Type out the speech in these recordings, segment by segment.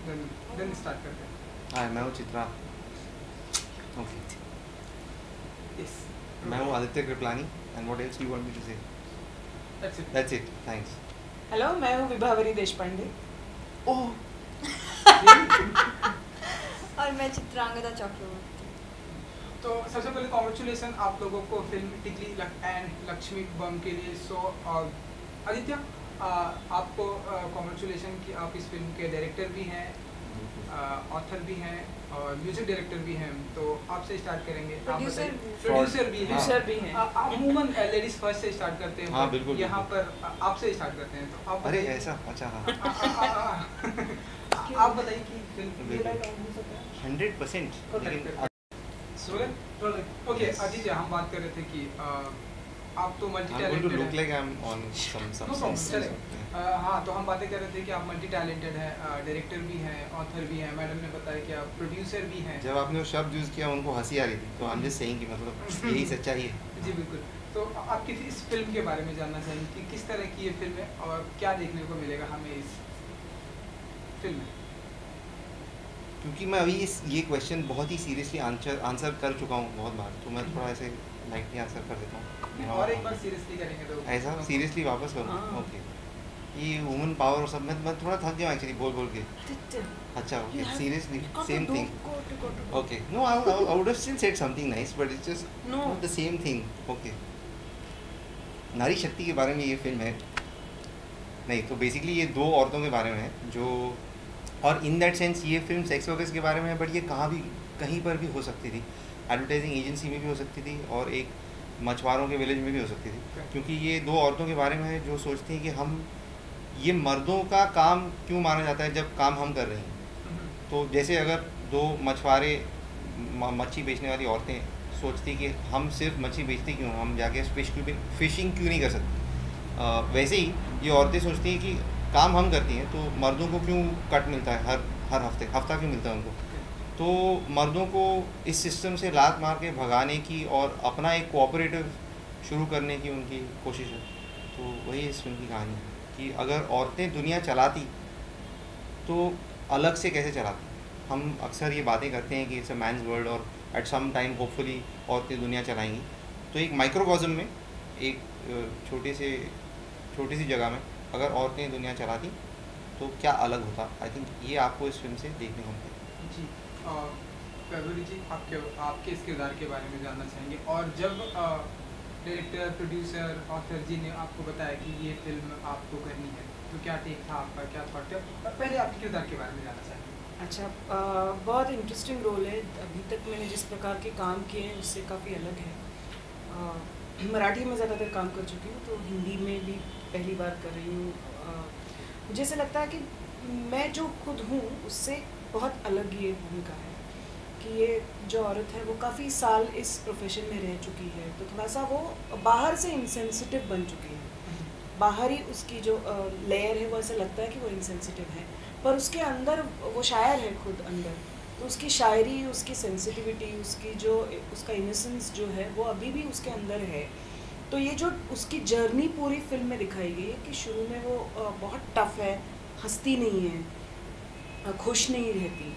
Then start करते हैं। हाय, मैं हूँ चित्रा। ओके, यस, मैं हूँ Aditya Kripalani. And what else you want me to say? That's it, thanks. Hello, मैं हूँ विभावरी देशपांडे। ओह, और मैं चित्रांगदा चक्रवर्ती। तो सबसे पहले कॉन्ग्रेचुलेसन आप लोगों को फिल्म टिकली एंड लक्ष्मी बम के लिए। सो आदित्य, आपको कॉन्ग्रेचुलेसन कि आप इस फिल्म के डायरेक्टर भी हैं, ऑथर भी हैं और म्यूजिक डायरेक्टर भी हैं। तो आपसे स्टार्ट करेंगे। प्रोड्यूसर प्रोड्यूसर भी हैं। अमूमन लेडीज फर्स्ट से स्टार्ट करते हैं। हाँ, बिल्कुल, यहाँ पर आपसे स्टार्ट करते हैं। तो आप अरे बताइए- ऐसा, अच्छा, हाँ, आप बताइए कि फिल्म 100%। ओके आदित्य, हम बात कर रहे थे कि आप तो multi I'm going to look talented like I'm on some no problem, sense. चलेगा। हाँ, तो हम बातें कर रहे थे कि आप मल्टी टैलेंटेड हैं, डायरेक्टर भी हैं, ऑथर भी हैं। मैडम ने बताया कि आप प्रोड्यूसर भी हैं। जब आपने वो शब्द यूज़ किया उनको हंसी आ रही थी, तो I'm just saying कि मतलब यही सच्चाई है। जी बिल्कुल। तो आप इस फिल्म के बारे में जानना चाहेंगे कि किस तरह की ये फिल्म है और क्या देखने को मिलेगा हमें इस फिल्म में? क्योंकि मैं अभी ये क्वेश्चन बहुत ही सीरियसली आंसर कर चुका हूँ बहुत बार, तो मैं थोड़ा ऐसे लाइटली आंसर कर देता हूँ। और एक बार सीरियसली करेंगे तो ऐसा सीरियसली वापस करूँ? हाँ। ओके, ये वुमन पावर और सब मैं थोड़ा थक गया एक्चुअली बोल के। अच्छा, okay, seriously same thing. Okay, no, I would have still said something nice, but it's just No. not the same thing. Okay. नारी शक्ति के बारे में ये फिल्म है। नहीं, तो बेसिकली ये दो औरतों के बारे में है जो, और इन दैट सेंस ये फिल्म सेक्स वर्कर्स के बारे में है, बट ये कहीं पर भी हो सकती थी। एडवर्टाइजिंग एजेंसी में भी हो सकती थी और एक मछुआरों के विलेज में भी हो सकती थी, क्योंकि ये दो औरतों के बारे में है जो सोचती हैं कि हम, ये मर्दों का काम क्यों माना जाता है जब काम हम कर रहे हैं। तो जैसे अगर दो मछुआरे मच्छी बेचने वाली औरतें सोचती कि हम सिर्फ मच्छी बेचते क्यों, हम जाके फिशिंग क्यों नहीं कर सकते, वैसे ही ये औरतें सोचती हैं कि काम हम करती हैं तो मर्दों को क्यों कट मिलता है हर हफ्ता क्यों मिलता है उनको। तो मर्दों को इस सिस्टम से लात मार के भगाने की और अपना एक कोऑपरेटिव शुरू करने की उनकी कोशिश है। तो वही इस फिल्म की कहानी है कि अगर औरतें दुनिया चलाती तो अलग से कैसे चलाती। हम अक्सर ये बातें करते हैं कि इट्स अ मैन्स वर्ल्ड और एट सम टाइम होपफुली औरतें दुनिया चलाएंगी। तो एक माइक्रोकॉज़म में, एक छोटी सी जगह में अगर औरतें दुनिया चलाती तो क्या अलग होता। आई थिंक ये आपको इस फिल्म से देखने को मिलेगा। जी, फरवरी जी, आपके इस किरदार के बारे में जानना चाहेंगे। और जब डायरेक्टर, प्रोड्यूसर, ऑथर जी ने आपको बताया कि ये फिल्म आपको करनी है, तो क्या टेक था आपका, क्या थॉट था? पहले आपके किरदार के बारे में जानना चाहेंगे। अच्छा, बहुत इंटरेस्टिंग रोल है। अभी तक मैंने जिस प्रकार के काम किए हैं उससे काफ़ी अलग है। मराठी में ज़्यादातर काम कर चुकी हूँ, तो हिंदी में भी पहली बार कर रही हूँ। मुझे ऐसा लगता है कि मैं जो खुद हूँ उससे बहुत अलग ये भूमिका है कि ये जो औरत है वो काफ़ी साल इस प्रोफेशन में रह चुकी है, तो थोड़ा सा वो बाहर से इनसेंसिटिव बन चुकी है। बाहरी उसकी जो लेयर है वो ऐसा लगता है कि वो इनसेंसिटिव है, पर उसके अंदर वो शायर है खुद अंदर। तो उसकी शायरी, उसकी सेंसिटिविटी, उसका इनोसेंस जो है वो अभी भी उसके अंदर है। तो ये जो उसकी जर्नी पूरी फिल्म में दिखाई गई है कि शुरू में वो बहुत टफ है, हंसती नहीं है, खुश नहीं रहती,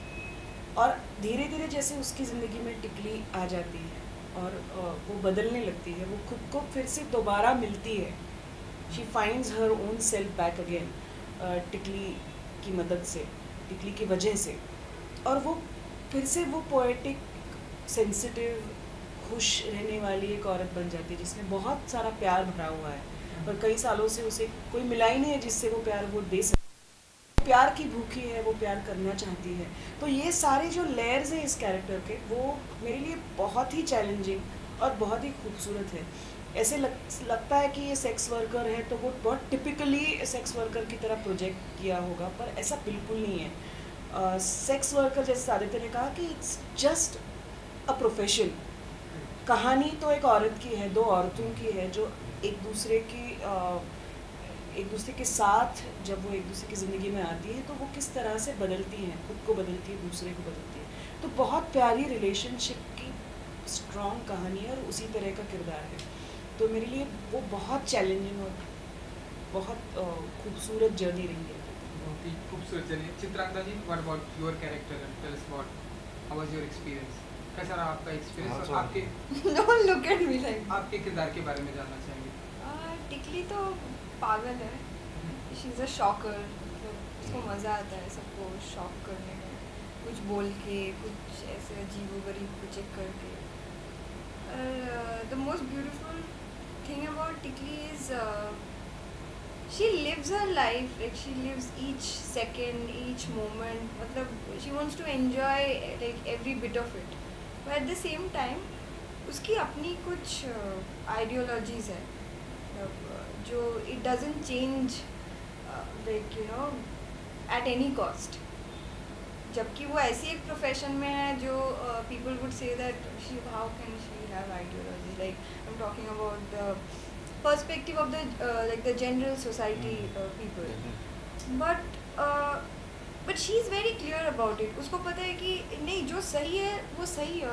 और धीरे धीरे जैसे उसकी ज़िंदगी में टिकली आ जाती है और वो बदलने लगती है, वो खुद को फिर से दोबारा मिलती है। She finds her own self back again टिकली की मदद से, टिकली की वजह से, और वो फिर से वो पोएटिक, सेंसिटिव, खुश रहने वाली एक औरत बन जाती है जिसमें बहुत सारा प्यार भरा हुआ है, पर कई सालों से उसे कोई मिला ही नहीं है जिससे वो प्यार वो दे सके। प्यार की भूखी है, वो प्यार करना चाहती है। तो ये सारे जो लेयर्स हैं इस कैरेक्टर के, वो मेरे लिए बहुत ही चैलेंजिंग और बहुत ही खूबसूरत है। ऐसे लगता है कि ये सेक्स वर्कर है तो वो बहुत टिपिकली सेक्स वर्कर की तरह प्रोजेक्ट किया होगा, पर ऐसा बिल्कुल नहीं है। सेक्स वर्कर, जैसे आदित्य ने कहा कि इट्स जस्ट अ प्रोफेशन। कहानी तो एक औरत की है, दो औरतों की है जो एक दूसरे के साथ जब वो एक दूसरे की ज़िंदगी में आती है तो वो किस तरह से बदलती हैं, खुद को बदलती है, दूसरे को बदलती है। तो बहुत प्यारी रिलेशनशिप की स्ट्रॉन्ग कहानी है और उसी तरह का किरदार है। तो मेरे लिए वो बहुत चैलेंजिंग और बहुत खूबसूरत जर्नी रही है। ओके, खूबसूरत। चलिए Chitrangada ji, what about your character and tell us what how was your experience, कैसा रहा आपका एक्सपीरियंस और आपके Don't look at me like that. आपके किरदार के बारे में जानना चाहेंगे। टिकली तो पागल है, शी इज़ अ शॉकर, मतलब उसको मज़ा आता है सबको शॉक करने में, कुछ बोल के, कुछ ऐसे अजीबोगरीब कुछ एक करके। The most beautiful thing about टिकली is she lives her life, like she lives each second, each moment, मतलब she wants to enjoy like every bit of it, but at the same time उसकी अपनी कुछ ideologies है, जो it doesn't change like you know at any cost, जबकि वो ऐसी एक प्रोफेशन में है जो people would say that she how can she have ideology, like I'm talking about the perspective of the like the general society people, but she is very clear about it. उसको पता है कि नहीं, जो सही है वो सही है,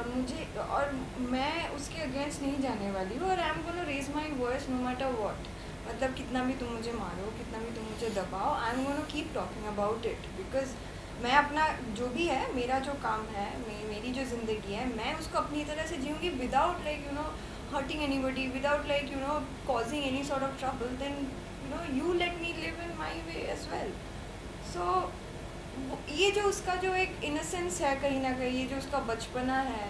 और मैं उसके अगेंस्ट नहीं जाने वाली हूँ, और I am gonna raise my voice no matter what, मतलब कितना भी तुम मुझे मारो, कितना भी तुम मुझे दबाओ, आई am gonna keep talking about it, because मैं अपना जो भी है, मेरा जो काम है, मेरी जो ज़िंदगी है, मैं उसको अपनी तरह से जीऊँगी without like you know hurting anybody, without like you know causing any sort of trouble, then you know you let me live in my way as well. So ये जो उसका जो एक innocence है कहीं ना कहीं, ये जो उसका बचपना है,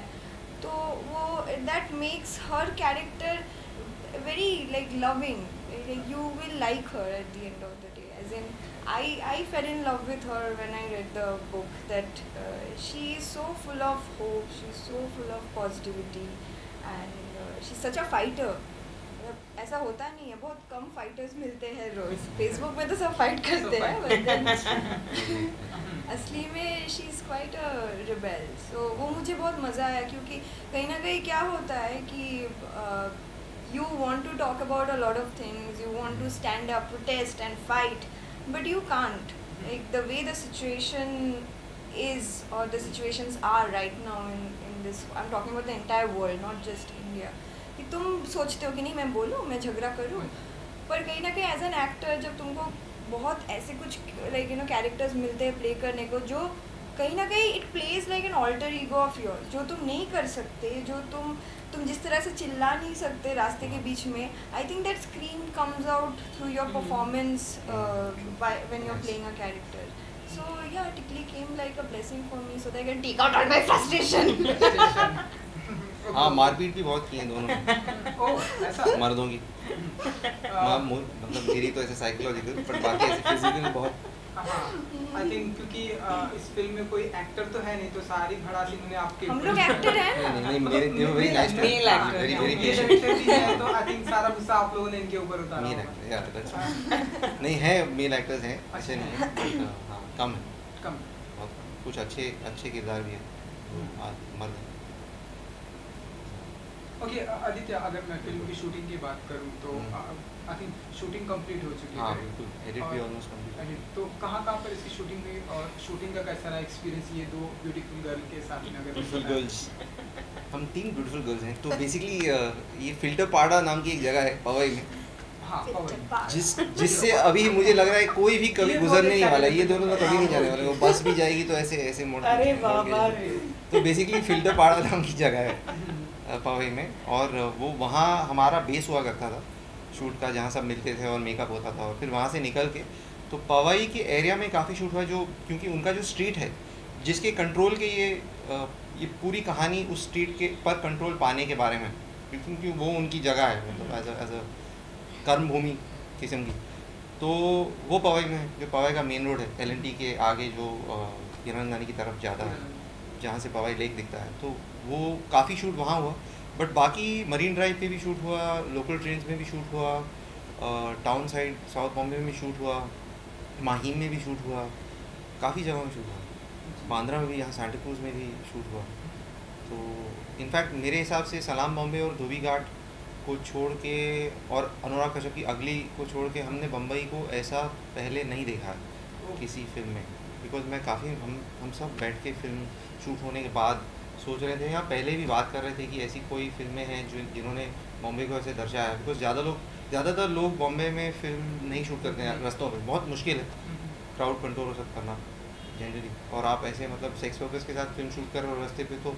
तो वो that makes her character very like loving, like you will like her at the end of the day, as in I fell in love with her when I read the book, that she is so full of hope, she is so full of positivity, and she such a fighter. ऐसा होता नहीं है, बहुत कम fighters मिलते हैं रोज, Facebook में तो सब फाइट करते हैं, असली में she is quite a rebel. So वो मुझे बहुत मज़ा आया, क्योंकि कहीं ना कहीं क्या होता है कि you want to talk about a lot of things, you want to stand up, protest and fight, but you can't, like the way the situation is or the situations are right now in this, I'm talking about the entire world, not just India, कि तुम सोचते हो कि नहीं मैं बोलूँ, मैं झगड़ा करूँ, पर कहीं ना कहीं एज एन एक्टर जब तुमको बहुत ऐसे कुछ लाइक यू नो कैरेक्टर्स मिलते हैं प्ले करने को, जो कहीं ना कहीं it plays like an alter ego of yours, जो तुम नहीं कर सकते, जो तुम जिस तरह से चिल्ला नहीं सकते रास्ते के बीच में, I think that screen comes out through your performance when you are playing a character. So yeah, Tikli came like a blessing for me, so that I can take out all my frustration. हाँ, मारपीट भी बहुत की है दोनों ओह ऐसा मर्दों की, मतलब मेरी तो ऐसे साइकोलॉजिकल, पर बाकी ऐसे फिजिकल बहुत। आई थिंक क्योंकि इस फिल्म में कोई एक्टर तो है नहीं, तो सारी भड़ास इन्होंने आपके हम लोग एक्टर हैं, नहीं मेरे very nice, Male actor, very yeah. Very director भी है, तो आई थिंक सारा गुस्सा आप लोगों ने इनके ऊपर उतारा मेल होगा। एक्टर यार, नहीं है मेल एक्टर्स हैं, ऐसे नहीं है, हाँ कम है, कम। बहुत कम, कुछ अच्छे किरदार भी हैं मर्द हैं। ओके आदित्य, अगर मैं फिल्म की शूटिंग की बात करूं तो आई थिंक शूटिंग कंप्लीट हो चुकी है। हाँ बिल्कुल, एडिट भी ऑलमोस्ट कंप्लीट। एडिट तो कहाँ पर इसकी शूटिंग हुई, और शूटिंग का कैसा रहा एक्सपीरियंस ये दो ब्यूटीफुल गर्ल के साथ में? अगर ब्यूटीफुल गर्ल्स, हम 3 ब्यूटीफुल गर्ल्स हैं, तो बेसिकली ये फिल्टर पाड़ा नाम की एक जगह है पवई में, हाँ जिससे अभी मुझे लग रहा है कोई भी कभी गुजरने नहीं वाला, ये दोनों तो कभी नहीं जाने वाले, वो बस भी जाएगी तो ऐसे मोड़, अरे बाबा रे। तो बेसिकली फिल्टर पाड़ा नाम की जगह है पवई में, और वो वहाँ हमारा बेस हुआ करता था शूट का, जहाँ सब मिलते थे और मेकअप होता था, और फिर वहाँ से निकल के तो पवई के एरिया में काफ़ी शूट हुआ, जो क्योंकि उनका जो स्ट्रीट है जिसके कंट्रोल के ये पूरी कहानी उस स्ट्रीट के पर कंट्रोल पाने के बारे में, क्योंकि वो उनकी जगह है, मतलब एज अ कर्म भूमि किस्म की, तो वो पवई में है, जो पवई का मेन रोड है LNT के आगे, जो किरणदानी की तरफ जाता है, जहाँ से पवई लेक दिखता है, तो वो काफ़ी शूट वहाँ हुआ। बट बाकी मरीन ड्राइव पे भी शूट हुआ, लोकल ट्रेन्स में भी शूट हुआ, टाउन साइड साउथ बॉम्बे में भी शूट हुआ, माहिम में भी शूट हुआ, काफ़ी जगहों में शूट हुआ, बांद्रा में भी, यहाँ सांता क्रूज में भी शूट हुआ। तो इनफैक्ट मेरे हिसाब से सलाम बॉम्बे और धोबी घाट को छोड़ के और अनुराग कश्यप की अगली को छोड़ के हमने बम्बई को ऐसा पहले नहीं देखा किसी फिल्म में, बिकॉज मैं काफ़ी हम सब बैठ के फिल्म शूट होने के बाद सोच रहे थे, यहाँ पहले भी बात कर रहे थे कि ऐसी कोई फिल्में हैं जिन्होंने बॉम्बे को ऐसे दर्शाया है, बिकॉज ज़्यादातर लोग बॉम्बे में फिल्म नहीं शूट करते हैं, रास्तों पे बहुत मुश्किल है, क्राउड कंट्रोल हो सकता करना जनरली, और आप ऐसे मतलब सेक्स वर्कर्स के साथ फिल्म शूट कर रहे हो रास्ते पे, तो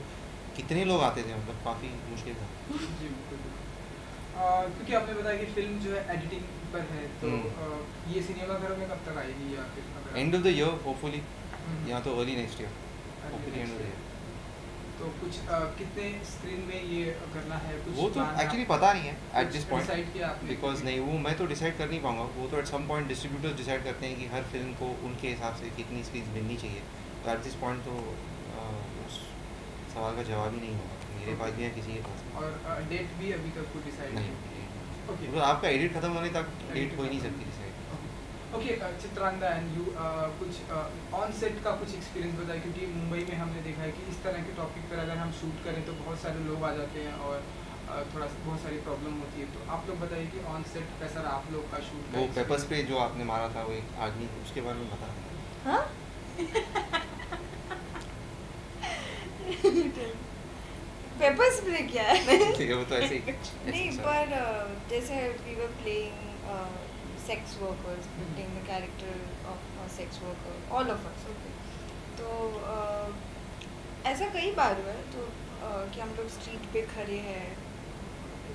कितने लोग आते थे, मतलब काफ़ी मुश्किल था। जी बिल्कुल। क्योंकि आपने बताया कि फिल्म जो है एडिटिंग पर है, तो ये सिनेमाघरों में कब तक आएगी या फिर अगर end of the year hopefully, या तो early next year, hopefully end of the year. तो कुछ कितने स्क्रीन में ये करना है, कुछ वो तो एक्चुअली पता नहीं है एट दिस पॉइंट, डिसाइड किया आपने? बिकॉज नहीं, वो मैं तो डिसाइड कर नहीं पाऊंगा, वो तो at some point distributors decide करते हैं कि हर फिल्म को उनके हिसाब से कितनी स्क्रीन मिलनी चाहिए। तो एट दिस पॉइंट तो उस सवाल का जवाब ही नहीं होगा मेरे पास भी या किसी के पास। और डेट भी अभी तक कोई डिसाइड नहीं, ओके मतलब आपका एडिट खत्म होने तक डेट हो ही नहीं सकती decide. Okay Chitrangada and you, कुछ ऑन सेट का कुछ एक्सपीरियंस बताएं, क्योंकि मुंबई में हमने देखा है कि इस तरह के टॉपिक पर अगर हम शूट करें तो बहुत सारे लोग आ जाते हैं और थोड़ा बहुत सारी प्रॉब्लम होती है। तो आप लोग बताइए कि ऑन सेट कैसा रहा आप लोग का शूट? वो पेपर स्प्रे जो आपने मारा था वो एक आदमी, उसके बारे में बता। हाँ पेपर स्प्रे क्या है? वो तो ऐसे ही नहीं, पर जैसे we were playing sex workers, playing the character of a sex worker, all of us, okay. तो ऐसा कई बार हुआ है, तो कि हम लोग स्ट्रीट पे खड़े हैं,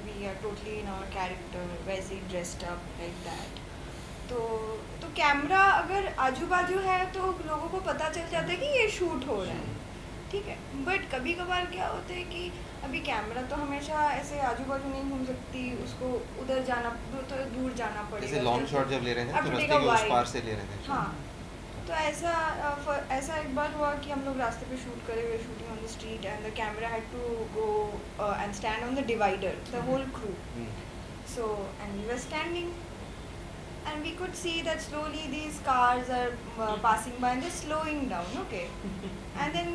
we are totally in our character, वैसे ही ड्रेस्ड अप लाइक दैट, तो कैमरा अगर आजू बाजू है तो लोगों को पता चल जाता है कि ये शूट हो रहा है, ठीक है। बट कभी कभार क्या होता है कि अभी कैमरा तो हमेशा ऐसे आजू बाजू नहीं घूम सकती, उसको उधर जाना, तो दूर जाना पड़ेगा। जैसे लॉन्ग शॉट जब ले रहे थे तो रास्ते के उस पार से ले रहे थे। हाँ, तो ऐसा एक बार हुआ कि हम लोग रास्ते पे शूट करे हुए, shooting on the street, and the camera had to go and stand on the divider, the whole crew, so and we were standing and we could see that slowly these cars are passing by and they're slowing down, okay. And then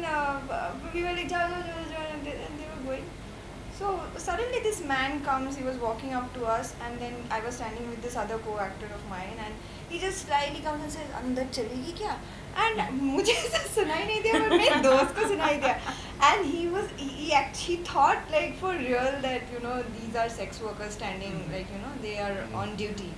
we were like, jao, and they were going. So suddenly this man comes, he was walking up to us, and then I was standing with this other co-actor of mine, and he just slyly comes and says, अंदर चलेगी क्या? And मुझे ऐसा सुनाई नहीं दिया, but मेरे दोस्त को सुनाई दिया. And he thought like for real that, you know, these are sex workers standing, like, you know, they are on duty.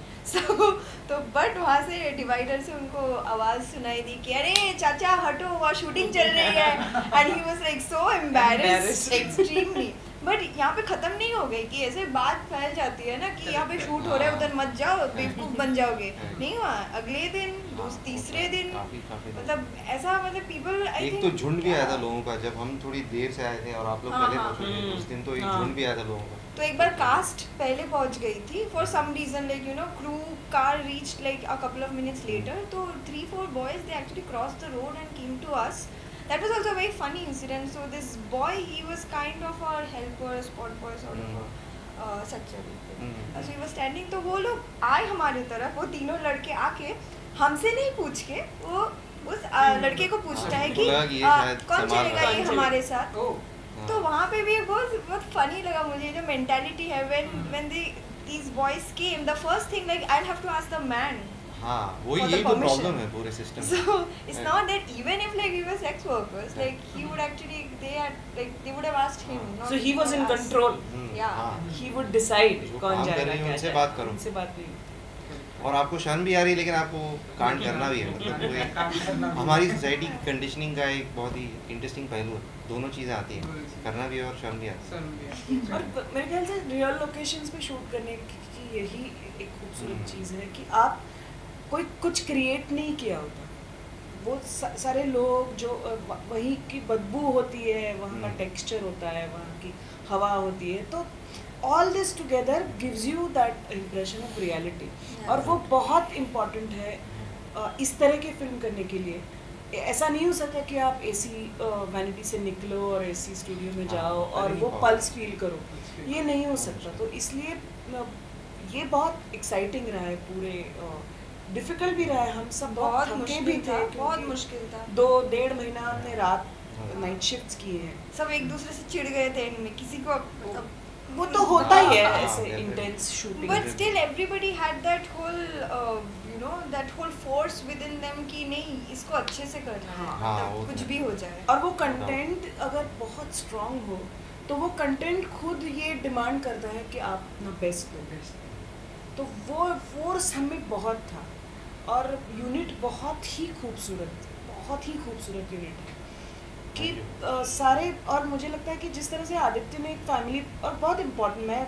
तो बट वहाँ से डिवाइडर से उनको आवाज़ सुनाई दी कि अरे चाचा हटो, वहाँ शूटिंग चल रही है, and he was like so embarrassed extremely. But यहाँ पे ख़त्म नहीं हो गई कि ऐसे बात फैल जाती है ना कि यहाँ पे शूट हो रहा है, उधर मत जाओ, बेवकूफ़ बन जाओगे। नहीं हुआ, अगले दिन तीसरे दिन मतलब ऐसा, मतलब पीपल, एक तो झुंड भी आया था लोगों का जब हम थोड़ी देर से आए थे और आप लोग पहले पहुंचे थे, उस दिन तो एक झुंड भी आया था लोगों का। तो एक बार कास्ट पहले पहुंच गई थी for some reason, like, you know, crew car reached like a couple of minutes later, तो 3-4 boys they actually crossed the road and came to us. That was also a very funny incident. So this boy, he was kind of our helper, spot boy sort of such a so he was standing, तो वो लोग आए हमारे तरफ, वो तीनों लड़के आके हमसे नहीं पूछ के वो उस लड़के को पूछता है कि कौन चलेगा ये हमारे साथ। तो वहाँ पे भी बहुत फनी लगा मुझे, जो मेंटालिटी है when these boys came, the first thing like I'll have to ask the man. हाँ, वही यही तो प्रॉब्लम है पूरे सिस्टम में। So it's not that even if like we were sex workers, like he would actually they would have asked him. So he was in control. Yeah. He would decide कौन जाएगा क्या उनसे बात करो, उनसे बात नहीं। और आपको शर्म भी आ रही है लेकिन आपको कांड करना भी है, मतलब हमारी सोसाइटी की कंडीशनिंग का एक बहुत ही इंटरेस्टिंग पहलू है, दोनों चीज़ें आती हैं, करना भी है और शर्म भी आती है। और मेरे ख्याल से रियल लोकेशंस पे शूट करने की यही एक खूबसूरत चीज़ है कि आप कोई कुछ क्रिएट नहीं किया होता, वो सारे लोग जो वहीं की बदबू होती है, वहाँ का टेक्सचर होता है, वहाँ की हवा होती है, तो all this together gives you that impression of reality, और वो बहुत इम्पॉर्टेंट है इस तरह की फिल्म करने के लिए। ऐसा नहीं हो सकता कि आप एसी वैनिटी से निकलो और एसी स्टूडियो में जाओ और वो पल्स फील करो, ये नहीं हो सकता। तो इसलिए ये बहुत एक्साइटिंग रहा है, पूरे डिफिकल्ट भी रहा है, हम सब बहुत थके भी थे, बहुत मुश्किल था। 2-1.5 महीना हमने रात नाइट शिफ्ट्स किए हैं, सब एक दूसरे से चिढ़ गए थे एंड में, किसी को वो तो होता ही है ऐसे intense shooting, but still everybody had that whole you know that whole force within them कि नहीं इसको अच्छे से करना है, मतलब कुछ भी हो जाए। और वो कंटेंट अगर बहुत स्ट्रांग हो तो वो कंटेंट खुद ये डिमांड करता है कि आप अपना बेस्ट दो, तो वो फोर्स हमें बहुत था। और यूनिट बहुत ही खूबसूरत यूनिट है कि सारे, और मुझे लगता है कि जिस तरह से आदित्य ने एक फैमिली, और बहुत इम्पोर्टेंट, मैं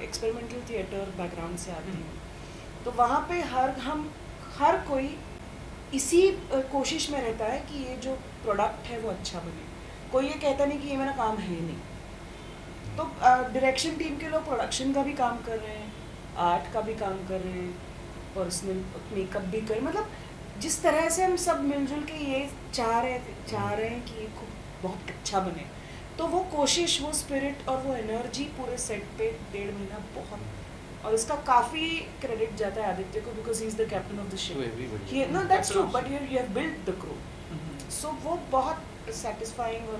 एक्सपेरिमेंटल थिएटर बैकग्राउंड से आती हूँ, तो वहाँ पे हर कोई इसी कोशिश में रहता है कि ये जो प्रोडक्ट है वो अच्छा बने। कोई ये कहता नहीं कि ये मेरा काम है नहीं। तो डायरेक्शन टीम के लोग प्रोडक्शन का भी काम कर रहे हैं, आर्ट का भी काम कर रहे हैं, पर्सनल मेकअप भी कर, मतलब जिस तरह से हम सब मिलजुल के ये चाह रहे हैं कि ये बहुत अच्छा बने, तो वो कोशिश, वो स्पिरिट और वो एनर्जी पूरे सेट पे 1.5 महीना बहुत, और इसका काफ़ी क्रेडिट जाता है आदित्य को, because he is the captain of the ship. No that's true, but you have built the crew, so वो बहुत सेटिस्फाइंग और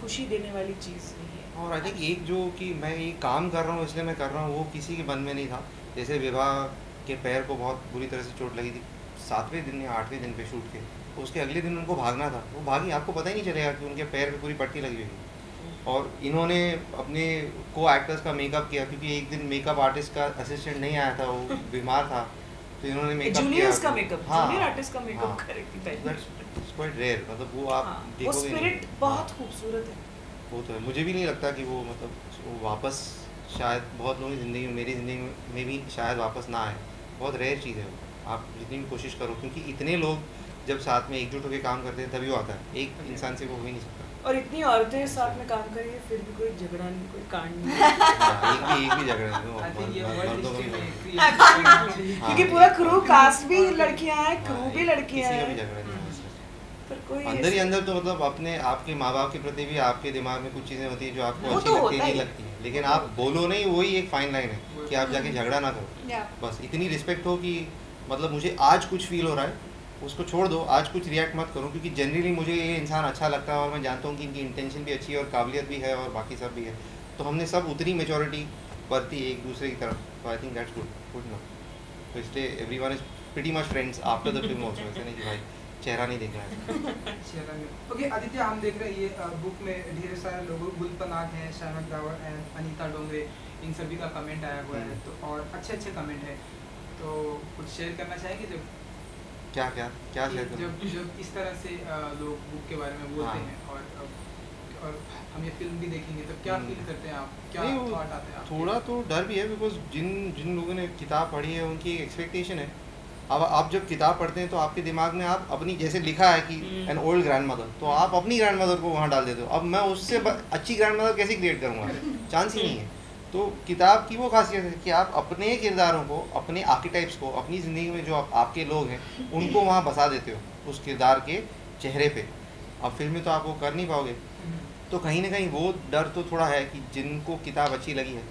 खुशी देने वाली चीज़ नहीं है। और आई थिंक एक जो कि मैं ये काम कर रहा हूँ इसलिए मैं कर रहा हूँ, वो किसी के मन में नहीं था। जैसे विवाह के पैर को बहुत बुरी तरह से चोट लगी थी 7वें दिन या 8वें दिन पे शूट के, तो उसके अगले दिन उनको भागना था, वो भागी, आपको पता ही नहीं चलेगा कि उनके पैर पे पूरी पट्टी लगी हुई थी। और इन्होंने अपने को एक्टर्स का मेकअप किया, क्योंकि एक दिन मेकअप आर्टिस्ट का असिस्टेंट नहीं आया था, वो बीमार था, तो इन्होंने मेकअप जूनियर्स का मेकअप, हाँ, जूनियर आर्टिस्ट का मेकअप करेक्टली पहले, दैट्स क्वाइट रेयर, मतलब वो आप देखोगे, वो स्पिरिट बहुत खूबसूरत है। वो तो है, मुझे भी नहीं लगता कि वो मतलब वो वापस, शायद बहुत लोगों की ज़िंदगी में, मेरी ज़िंदगी में भी शायद वापस ना आए, बहुत रेयर चीज़ है वो, आप जितनी भी कोशिश करो, क्योंकि इतने लोग जब साथ में एकजुट होकर काम करते हैं तभी वो आता है, एक इंसान से वो हो ही नहीं सकता। और इतनी औरतें साथ में काम कर रही है, फिर भी कोई झगड़ा नहीं, कोई कांड नहीं, एक भी झगड़ा नहीं, क्योंकि पूरा क्रू कास्ट भी लड़कियां हैं, क्रू भी लड़कियां हैं, पर कोई अंदर ही अंदर तो मतलब अपने आपके माँ बाप के प्रति भी आपके दिमाग में कुछ चीज़ें होती हैं जो आपको अच्छी तो लगती होता नहीं ही। लगती हैं, लेकिन आप बोलो नहीं, वही एक फाइन लाइन है कि आप जाके झगड़ा ना करो, बस इतनी रिस्पेक्ट हो कि मतलब मुझे आज कुछ फील हो रहा है, उसको छोड़ दो, आज कुछ रिएक्ट मत करो, क्योंकि जनरली मुझे ये इंसान अच्छा लगता है और मैं जानता हूँ कि इनकी इंटेंशन भी अच्छी है और काबिलियत भी है और बाकी सब भी है, तो हमने सब उतनी मेचोरिटी बरती एक दूसरे की तरफ, तो आई थिंक दैट्स गुड ना। तो इसलिए everyone is pretty much friends after the film also, ऐसा नहीं कि भाई चेहरा नहीं देख रहा है। ओके आदित्य, हम देख रहे हैं ये बुक में ढेर सारे लोग, गुलपनाग हैं, शहनाज ग्रावर एंड अनीता डोंगरे, इन सभी का कमेंट आया हुआ है, तो और अच्छे कमेंट है, तो कुछ शेयर करना चाहेंगे जब क्या शेयर करूं? जब इस तरह से लोग बुक के बारे में बोलते हैं और हम ये फिल्म भी देखेंगे, तो क्या फील करते हैं आप, क्या थॉट आते हैं? थोड़ा तो डर भी है, बिकॉज जिन लोगों ने किताब पढ़ी है उनकी एक्सपेक्टेशन है। अब आप जब किताब पढ़ते हैं तो आपके दिमाग में आप अपनी, जैसे लिखा है कि एन ओल्ड ग्रैंड मदर, तो आप अपनी ग्रैंड मदर को वहाँ डाल देते हो। अब मैं उससे अच्छी ग्रैंड मदर कैसे क्रिएट करूँगा, चांस ही नहीं है। तो किताब की वो खासियत है कि आप अपने किरदारों को, अपने आर्किटाइप्स को, अपनी ज़िंदगी में जो आपके लोग हैं उनको वहाँ बसा देते हो उस किरदार के चेहरे पे। अब फिल्म में तो आप वो कर नहीं पाओगे, तो कहीं ना कहीं वो डर तो थोड़ा है कि जिनको किताब अच्छी लगी है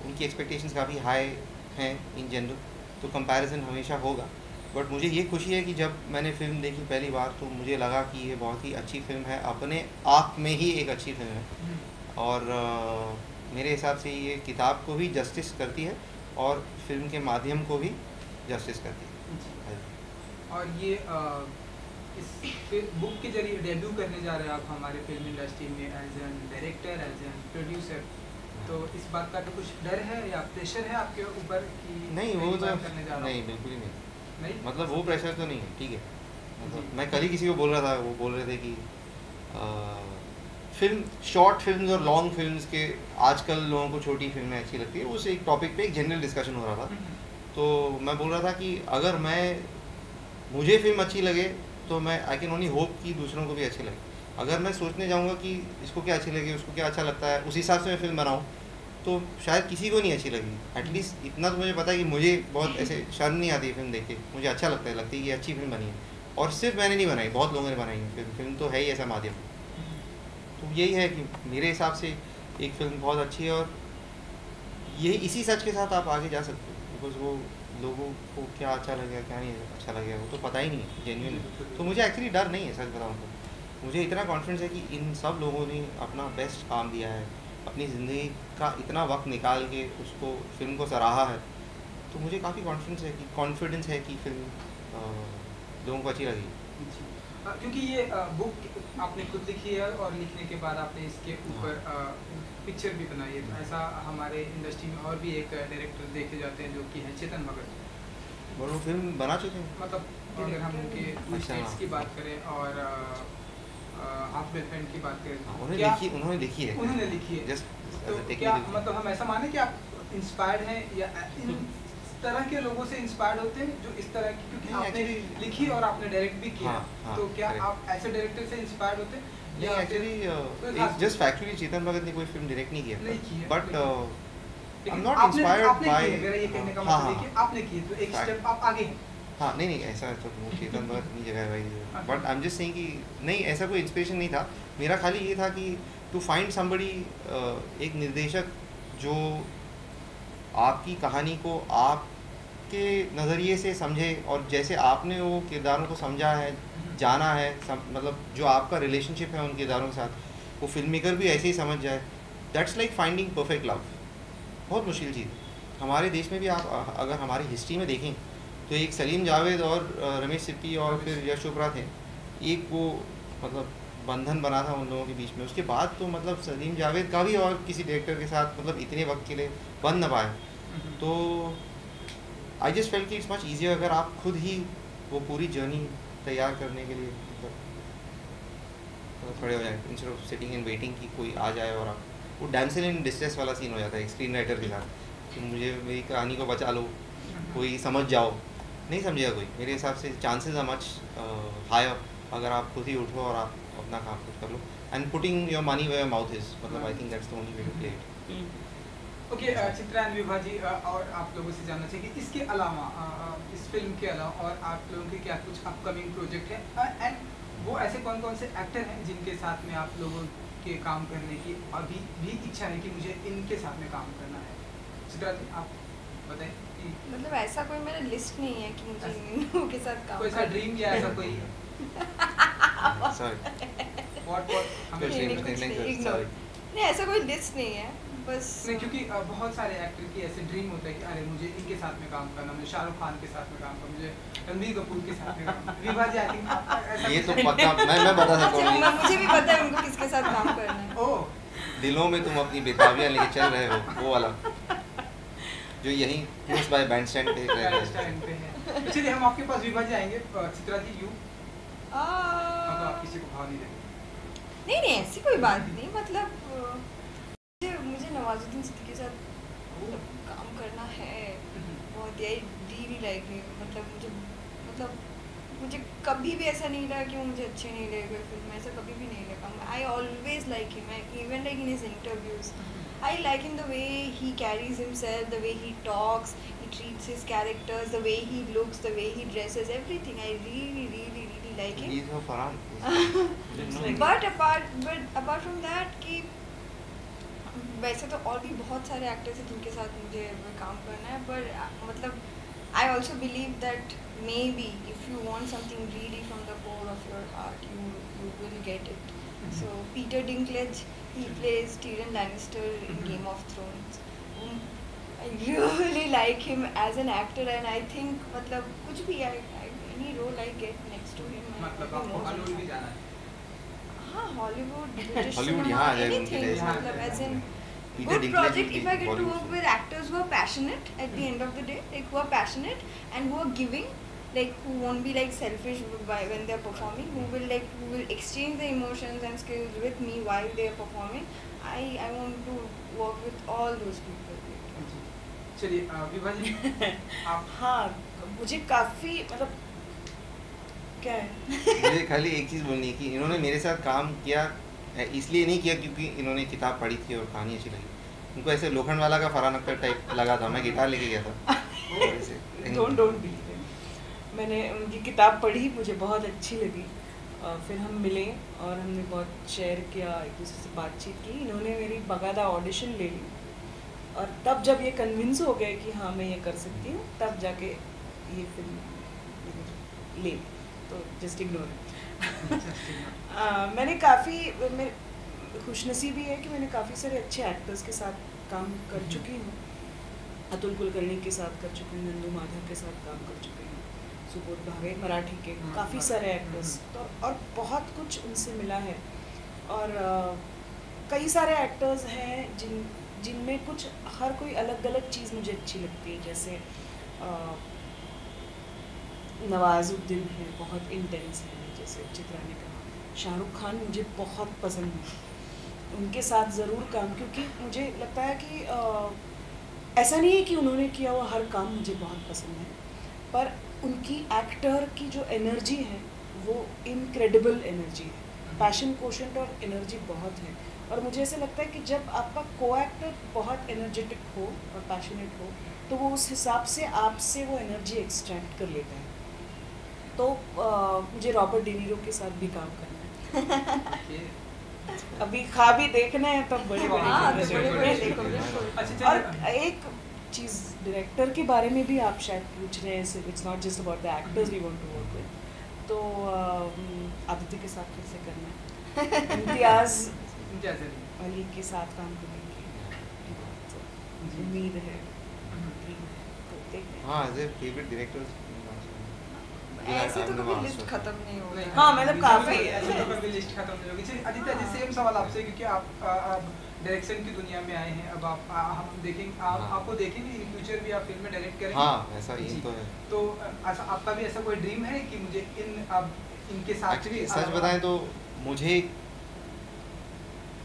उनकी एक्सपेक्टेशंस काफ़ी हाई हैं इन जनरल, तो कंपैरिजन हमेशा होगा। बट मुझे ये खुशी है कि जब मैंने फ़िल्म देखी पहली बार तो मुझे लगा कि ये बहुत ही अच्छी फ़िल्म है, अपने आप में ही एक अच्छी फिल्म है, और मेरे हिसाब से ये किताब को भी जस्टिस करती है और फिल्म के माध्यम को भी जस्टिस करती है। और ये इस बुक के जरिए डेब्यू करने जा रहे हैं आप हमारे फिल्म इंडस्ट्री में as an director, as an producer, तो इस बात का तो कुछ डर है या प्रेशर है आपके ऊपर कि नहीं, वो तो करने जा रहा नहीं, बिल्कुल ही नहीं, नहीं, मतलब वो प्रेशर तो नहीं है, ठीक है। मतलब मैं कल ही किसी को बोल रहा था, वो बोल रहे थे कि फिल्म, शॉर्ट फिल्म्स और लॉन्ग फिल्म्स के आजकल लोगों को छोटी फिल्में अच्छी लगती है, उस एक टॉपिक पे एक जनरल डिस्कशन हो रहा था। तो मैं बोल रहा था कि अगर मुझे फिल्म अच्छी लगे तो मैं आई कैन ओनली होप कि दूसरों को भी अच्छी लगे। अगर मैं सोचने जाऊँगा कि इसको क्या अच्छी लगे, उसको क्या अच्छा लगता है, उस हिसाब से मैं फिल्म बनाऊँ तो शायद किसी को नहीं अच्छी लगेगी। एटलीस्ट इतना तो मुझे पता है कि मुझे बहुत ऐसे शर्म नहीं आती है फिल्म देख के, मुझे अच्छा लगता है कि अच्छी फिल्म बनी है, और सिर्फ मैंने नहीं बनाई, बहुत लोगों ने बनाई है फिल्म तो है ही ऐसा माध्यम। तो यही है कि मेरे हिसाब से एक फिल्म बहुत अच्छी है, और यही इसी सच के साथ आप आगे जा सकते हो, बिकॉज वो लोगों को क्या अच्छा लगेगा क्या नहीं अच्छा लगेगा वो तो पता ही नहीं है जेन्युइन। तो मुझे एक्चुअली डर नहीं है, सच बताऊँ तो मुझे इतना कॉन्फिडेंस है कि इन सब लोगों ने अपना बेस्ट काम दिया है, अपनी ज़िंदगी का इतना वक्त निकाल के उसको फिल्म को सराहा है, तो मुझे काफ़ी कॉन्फिडेंस है कि फिल्म लोगों को अच्छी लगेगी। क्योंकि ये बुक आपने खुद लिखी है और लिखने के बाद आपने इसके ऊपर पिक्चर भी बनाई है, तो ऐसा हमारे इंडस्ट्री में और भी एक डायरेक्टर देखे जाते हैं जो कि है चेतन भगत। और वो फिल्म बना चुके हैं। मतलब अगर हम उनके अच्छा, स्टेट्स हाँ। की बात करें और हाफ गर्लफ्रेंड की बात करें, उन्होंने क्या उन्होंने लिखी है, उन्होंने लिखी है, जस्ट तो क्या मतलब हम ऐसा माने कि आप इंस्पायर्ड हैं या इन तरह के लोगों से इंस्पायर्ड होते हैं जो इस तरह की, क्योंकि नहीं, आपने actually- लिखी और आपने डायरेक्ट भी किया, हाँ, हाँ, तो क्या correct. आप ऐसे डायरेक्टर से इंस्पायर्ड होते हैं नहीं या एक्चुअली कोई खास जस्ट फैक्चुअली चेतन भगत ने कोई फिल्म डायरेक्ट नहीं किया नहीं की है, बट लेकिन I'm not आपने inspired आपने by- की है, मेरा ये कहने का हाँ, मतलब है हाँ, कि आपने की है, तो एक Fact. स्टेप आप आगे हैं। हाँ नहीं ऐसा तो वो चेतन भगत अपनी जगह है भाई, but I am just saying कि नहीं ऐसा कोई इंस्पिरेशन नहीं था मेरा, खाली ये था कि टू फाइंड समबडी, एक निर्देशक जो आपकी कहानी को आपके नज़रिए से समझे और जैसे आपने वो किरदारों को समझा है, जाना है, मतलब जो आपका रिलेशनशिप है उन किरदारों के साथ, वो फिल्म मेकर भी ऐसे ही समझ जाए। That's like finding perfect love. बहुत मुश्किल चीज़। हमारे देश में भी आप अगर हमारी हिस्ट्री में देखें तो एक सलीम जावेद और रमेश सिप्पी और फिर यश चोपड़ा थे, एक वो मतलब बंधन बना था उन लोगों के बीच में। उसके बाद तो मतलब सलीम जावेद का भी और किसी डायरेक्टर के साथ मतलब इतने वक्त के लिए बन न पाए। तो आई जस्ट फेल्ट कि इट्स मच ईजियर अगर आप खुद ही वो पूरी जर्नी तैयार करने के लिए मतलब खड़े हो जाए, instead of sitting and waiting कि कोई आ जाए और आप, वो डैमसेल इन डिस्ट्रेस वाला सीन हो जाता है एक स्क्रीन राइटर के साथ कि मुझे मेरी कहानी को बचा लो, कोई समझ जाओ। नहीं समझेगा कोई। मेरे हिसाब से चांसेस आर मच हायर अगर आप खुद ही उठो और आप अपना काम खुद कर लो, and putting your money where your mouth is, मतलब I think that's the only way to play it. Okay, Chitra and Vibha ji, और आप लोगों से जानना चाहिए कि इसके अलावा, इस फिल्म के अलावा और आप लोगों के क्या कुछ अपकमिंग प्रोजेक्ट हैं, एंड वो ऐसे कौन कौन से एक्टर हैं जिनके साथ में आप लोगों के काम करने की अभी भी इच्छा है कि मुझे इनके साथ में काम करना है? चित्रा जी आप बताएं कि मतलब ऐसा कोई मेरा लिस्ट नहीं है कि मुझे इन लोगों के साथ काम कोई ऐसा ड्रीम या ऐसा कोई सॉरी व्हाट हमें नहीं, नहीं, कुछ नहीं, सॉरी ignore। नहीं ऐसा कोई लिस्ट नहीं है, बस क्योंकि बहुत सारे एक्टर की ऐसे ड्रीम होता है कि अरे मुझे इनके साथ में काम करना, मुझे शाहरुख खान के साथ में काम करना, मुझे रणबीर कपूर के साथ में काम। विभा जी आई थिंक ये तो पता, मैं बता सकता अच्छा, हूँ। मुझे भी पता है उनको किसके साथ काम करना है। ओह दिलों में तुम अपनी बेताबियां लेके चल रहे हो, वो वाला जो यहीं क्लोज बाय बैंड स्टैंड पे रह रहा है। टाइम पे है। तो चलिए हम आपके पास विभा जी आएंगे। चित्रा जी यू मतलब आप किसी को भाव नहीं देंगे? नहीं नहीं ऐसी कोई बात नहीं, मतलब मुझे नवाजुद्दीन सिद्दीकी के साथ मतलब काम करना है बहुत, आई रियली लाइक हिम। मतलब मुझे कभी भी ऐसा नहीं लगा कि वो मुझे अच्छे नहीं लगे फिल्म में, ऐसा कभी भी नहीं लगा। I always like him, even like in his interviews I like him, the way he carries himself, the way he talks, he treats his characters, the way he looks, the way he dresses, everything. I really like him. He's no Farhan. But apart from that कि वैसे तो और भी बहुत सारे actors हैं जिनके साथ मुझे काम करना है, पर मतलब I also believe that maybe if you want something really from the core of your heart, you will get it. So Peter Dinklage, he plays Tyrion Lannister in Game of Thrones. I really like him as an actor, and I think मतलब कुछ भी any role I get next to him, मतलब आपको Hollywood भी जाना है? हाँ Hollywood, British Hollywood cinema, यहाँ आ जाए उनके anything, लिए। मतलब as in Peter good Dinklage project. will If be I get to Bollywood work film. with actors who are passionate at the end of the day, like who are passionate and who are giving, like who won't be like selfish when they're performing, who will exchange their emotions and skills with me while they're performing. I want to work with all those people. चलिए विभा जी आप हाँ मुझे काफ़ी मतलब क्या है मुझे खाली एक चीज़ बोलनी है कि इन्होंने मेरे साथ काम किया इसलिए नहीं किया क्योंकि इन्होंने किताब पढ़ी थी और कहानी अच्छी लगी। उनको ऐसे लोखंड वाला का फरहान अख्तर टाइप लगा था, मैं गिटार लेके गया था। Don't be. मैंने उनकी किताब पढ़ी, मुझे बहुत अच्छी लगी, और फिर हम मिले और हमने बहुत शेयर किया, एक दूसरे से बातचीत की। इन्होंने मेरी बाकायदा ऑडिशन ले ली, और तब जब ये कन्विंस हो गए कि हाँ मैं ये कर सकती हूँ, तब जाके ये फिल्म ले, तो जस्ट इग्नोर। मैंने काफ़ी खुशनसीबी है कि मैंने काफ़ी सारे अच्छे एक्टर्स के साथ काम कर चुकी हूँ। अतुल कुलकर्णी के साथ कर चुकी हूँ, नंदू माधव के साथ काम कर चुकी हूँ, सुबोध भावे मराठी के काफ़ी सारे एक्टर्स, तो और बहुत कुछ उनसे मिला है। और कई सारे एक्टर्स हैं जिनमें कुछ हर कोई अलग अलग चीज़ मुझे अच्छी लगती है। जैसे नवाजुद्दीन है, बहुत इंटेंस है, जैसे चित्रा ने कहा। शाहरुख खान मुझे बहुत पसंद है, उनके साथ ज़रूर काम, क्योंकि मुझे लगता है कि ऐसा नहीं है कि उन्होंने किया हुआ हर काम मुझे बहुत पसंद है, पर उनकी एक्टर की जो एनर्जी है वो इनक्रेडिबल एनर्जी है, पैशन कोशेंट और एनर्जी बहुत है। और मुझे ऐसे लगता है कि जब आपका को एक्टर बहुत एनर्जेटिक हो और पैशनेट हो तो वो उस हिसाब से आपसे वो एनर्जी एक्सट्रैक्ट कर लेता है। तो मुझे रॉबर्ट डिनीरो के साथ भी काम करना है। अभी ख्वाबी देखना है तब बड़े अच्छा, और एक चीज़ डायरेक्टर के बारे में भी आप शायद पूछ रहे हैं, it's not just about the actors we want to work with, तो आदित्य के साथ कैसे करना है, इम्तियाज़ अली के साथ काम करेंगे, तो उम्मीद है, तो देखते हैं। हाँ, एज ए फेवरेट डायरेक्टर ऐसे तो कभी लिस्ट खत्म नहीं होगी। हाँ, मतलब काफी ऐसे तो कभी लिस्ट खत्म नहीं होगी। चलिए आदित्य जी, सेम सवाल आपसे, क्योंकि आप डायरेक्शन की दुनिया में आए हैं, अब आप हम देखेंगे आपको देखेंगे इन फ्यूचर भी आप फिल्म में डायरेक्ट करेंगे। हाँ, ऐसा ही तो है। तो ऐसा आपका भी ऐसा कोई ड्रीम है कि मुझे इनके साथ एक्चुअली सच बताएं तो मुझे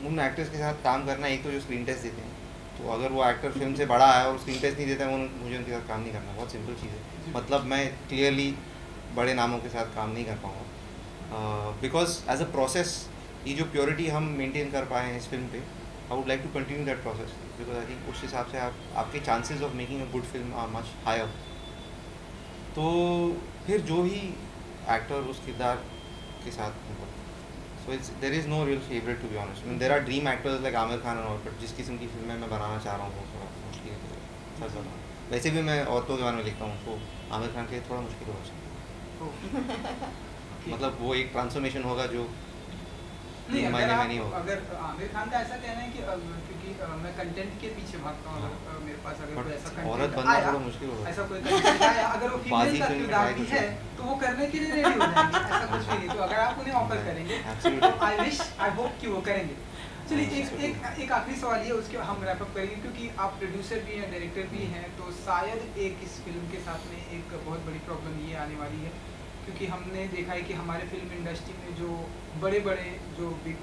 उन एक्टर्स के साथ काम करना, एक तो जो स्क्रीन टेस्ट देते हैं, तो अगर वो एक्टर फिल्म से बड़ा है और स्क्रीन टेस्ट नहीं देता है, मुझे उनके साथ काम नहीं करना। बहुत सिंपल चीज़ है, मतलब मैं क्लियरली बड़े नामों के साथ काम नहीं कर पाऊँगा, बिकॉज एज अ प्रोसेस ये जो प्योरिटी हम मेंटेन कर पाए हैं इस फिल्म पे, I would like to continue that process, because I think उस हिसाब से आपके chances of making a good film are much higher. तो फिर जो भी एक्टर उस किरदार के साथ, so it's there is no real favourite to be honest. There are dream actors like Aamir Khan और बट जिस किस्म की फिल्में मैं बनाना चाह रहा हूँ वो थोड़ा मुश्किल है, सच बताऊँ। वैसे भी मैं औरतों के बारे में लिखता हूँ, तो आमिर खान के लिए थोड़ा मुश्किल हो सकता है। मतलब वो एक ट्रांसफॉर्मेशन होगा जो नहीं, महीने में नहीं होगा। अगर आमिर खान का ऐसा कहना है कि क्योंकि मैं कंटेंट के पीछे भागता हूँ, अगर मेरे पास अगर कोई ऐसा औरत कंटेंट बनना आया, थोड़ा मुश्किल होगा। ऐसा कोई कंटेंट आया, अगर वो फीमेल का किरदार भी है तो वो करने के लिए रेडी हो जाएंगे, ऐसा कुछ भी नहीं। तो अगर आप उन्हें ऑफर करेंगे तो आई होप कि वो करेंगे। चलिए एक आखिरी सवाल ये, उसके हम रैप अप करेंगे, क्योंकि आप प्रोड्यूसर भी हैं, डायरेक्टर भी हैं, तो शायद एक इस फिल्म के साथ में एक बहुत बड़ी प्रॉब्लम ये आने वाली है, क्योंकि हमने देखा है कि हमारे फिल्म इंडस्ट्री में जो बड़े बड़े जो बिग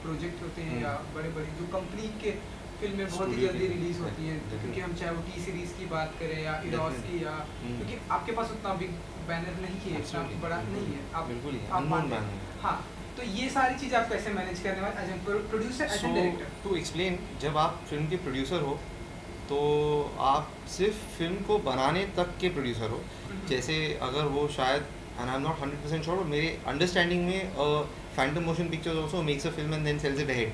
प्रोजेक्ट होते हैं या बड़े बड़े जो कंपनी के फिल्में बहुत ही जल्दी रिलीज होती हैं, क्योंकि हम चाहे वो टी सीरीज़ की बात करें या इडॉस की, या क्योंकि आपके पास उतना बिग बैनर नहीं है, इतना बड़ा नहीं है, आप हाँ, तो ये सारी चीज़ आप कैसे मैनेज करने वाले as a producer, as a director? To explain, जब आप फिल्म के प्रोड्यूसर हो तो आप सिर्फ फिल्म को बनाने तक के प्रोड्यूसर हो। जैसे अगर वो शायद, and I am not 100% sure, मेरे अंडरस्टैंडिंग में Phantom Motion Pictures also makes a film and then sells it ahead,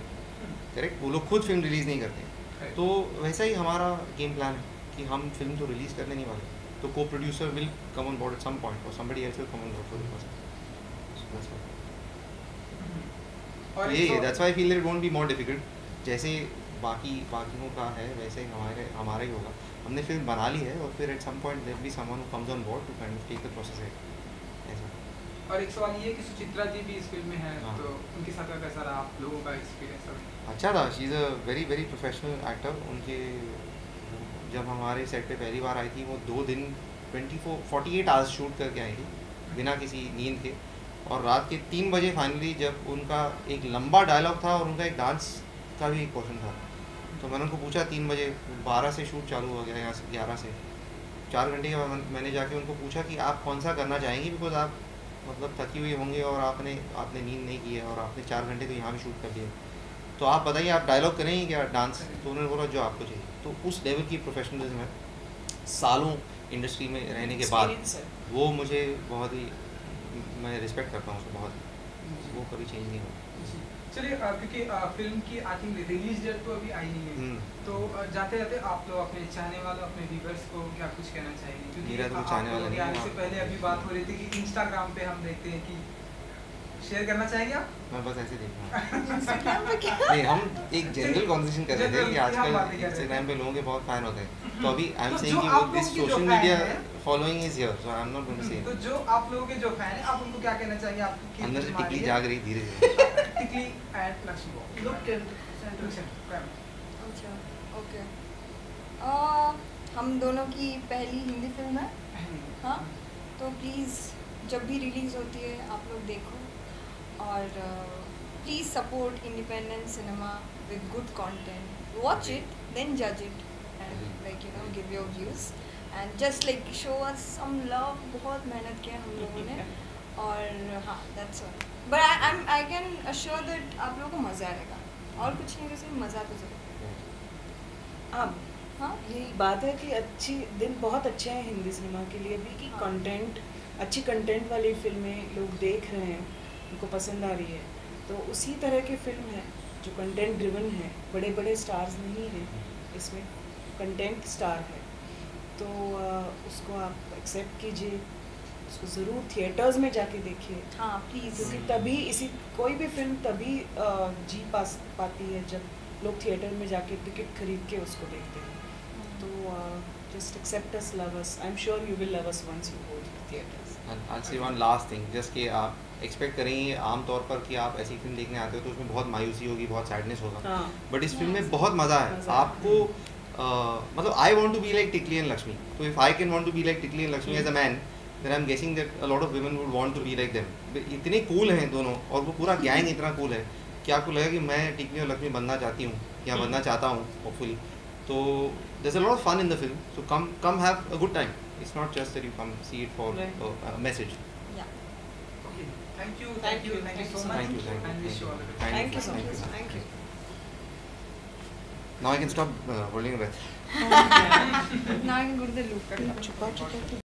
correct? वो लोग खुद फिल्म रिलीज़ नहीं करते। तो वैसा ही हमारा गेम प्लान है कि हम फिल्म तो रिलीज़ करने नहीं वाले, तो को producer will come on board at some point और somebody else will come on board for the process. और ये that's why I feel it won't be more difficult. जैसे बाकियों का है वैसे ही हमारा ही होगा। हमने फिल्म बना ली है और फिर at some point there be someone who comes on board to kind of take the process ऐसा। और एक सवाल ये कि सुचित्रा जी भी इस फिल्म में हैं, हाँ। तो उनके साथ का कैसा रहा आप लोगों का एक्सपीरियंस? अच्छा था, she is a very very professional actor. उनके जब हमारे सेट पे पहली बार आई थी, वो 2 दिन 48 आवर्स शूट करके आई थी बिना किसी नींद के, और रात के 3 बजे फाइनली जब उनका एक लंबा डायलॉग था और उनका एक डांस का भी एक पोर्शन था, तो मैंने उनको पूछा 3 बजे, 12 से शूट चालू हो गया, यहाँ से 11 से 4 घंटे के बाद मैंने जाके उनको पूछा कि आप कौन सा करना चाहेंगी, बिकॉज आप मतलब थकी हुई होंगे और आपने नींद नहीं की है और आपने 4 घंटे तो यहाँ भी शूट कर दिए, तो आप बताइए आप डायलॉग करेंगे क्या डांस? तो उन्होंने बोला जो आपको चाहिए। तो उस लेवल की प्रोफेशनलिज्म है सालों इंडस्ट्री में रहने के बाद, वो मुझे बहुत ही, मैं रिस्पेक्ट करता हूँ उसको बहुत, वो कभी चेंज नहीं होगा। चलिए क्योंकि फिल्म की आई थिंक रिलीज डेट तो अभी आई नहीं है, तो जाते जाते आप लोग अपने चाहने वालों, अपने व्यूअर्स को क्या कुछ कहना चाहेंगे? क्योंकि मेरा तो चाहने वाला नहीं है। आने से पहले अभी बात हो रही थी कि इंस्टाग्राम पे हम देखते हैं कि शेयर करना चाहेंगे आप? मैं बस ऐसे देखूँगा नहीं, हम एक जनरल कॉन्वर्सेशन कर रहे थे कि आजकल इंस्टाग्राम पे लोगों के बहुत फैन होते हैं, तो अभी आई एम सेइंग कि वो this social media following is here, so I am not going to say. तो जो आप लोगों के जो फैन हैं, आप उनको क्या कहना चाहेंगे? आपकी अंदर से टिकली जाग रही धीरे धीरे। टिकली एंड लक्ष्मी लुक अच्छा, ओके। हम दोनों की पहली हिंदी फिल्म है, हाँ, तो प्लीज़ जब भी रिलीज़ होती है आप लोग देखो और please support independent cinema with good content, watch it then जज it and like you know give your views and just like show us some love. बहुत मेहनत किया हम लोगों ने और हाँ that's all, but I can assure that आप लोगों को मज़ा आएगा और कुछ नहीं, वैसे मज़ा तो ज़रूर। अब हाँ यही बात है कि अच्छी दिन बहुत अच्छे हैं हिंदी सिनेमा के लिए भी कि हाँ। कंटेंट, अच्छी कंटेंट वाली फिल्में लोग देख रहे हैं, उनको पसंद आ रही है। तो उसी तरह की फिल्म है जो कंटेंट ड्रिवन है, बड़े बड़े स्टार्स नहीं हैं इसमें, कंटेंट स्टार है। तो उसको आप एक्सेप्ट कीजिए, उसको ज़रूर थिएटर्स में जाके देखिए, हाँ प्लीज़। क्योंकि तभी इसी कोई भी फिल्म तभी जी पाती है जब लोग थिएटर में जाके टिकट खरीद के उसको देखते हैं। तो just accept us, love us. I'm sure you will love us once you go to the theaters. And I'll say one last thing, just कि आप एक्सपेक्ट करेंगे आमतौर पर कि आप ऐसी फिल्म देखने आते हो तो उसमें बहुत मायूसी होगी, बहुत सैडनेस होगा, हाँ। बट इस फिल्म में Yes. बहुत मज़ा है। मज़ा है। आपको मतलब I want to be like Tikli and Lakshmi, तो if I can want to be like Tikli and Lakshmi as a man, then I am guessing that a lot of women would want to be like them. इतने cool हैं दोनों और वो पूरा gang इतना cool है कि आपको लगेगा कि मैं टिकली और लक्ष्मी बनना चाहती हूँ या बनना चाहता हूँ होपफुली। तो there's a lot of fun in the film, so come have a good time. It's not just that you come see it for Right. a message. Yeah. Okay, thank you Thank you, so thank you much, so much. Thank you. and wish you all the best. Thank you so Thank much. you. Thank you. Now I can stop holding your breath. Now I'm going to look at it. छुपा छुपा के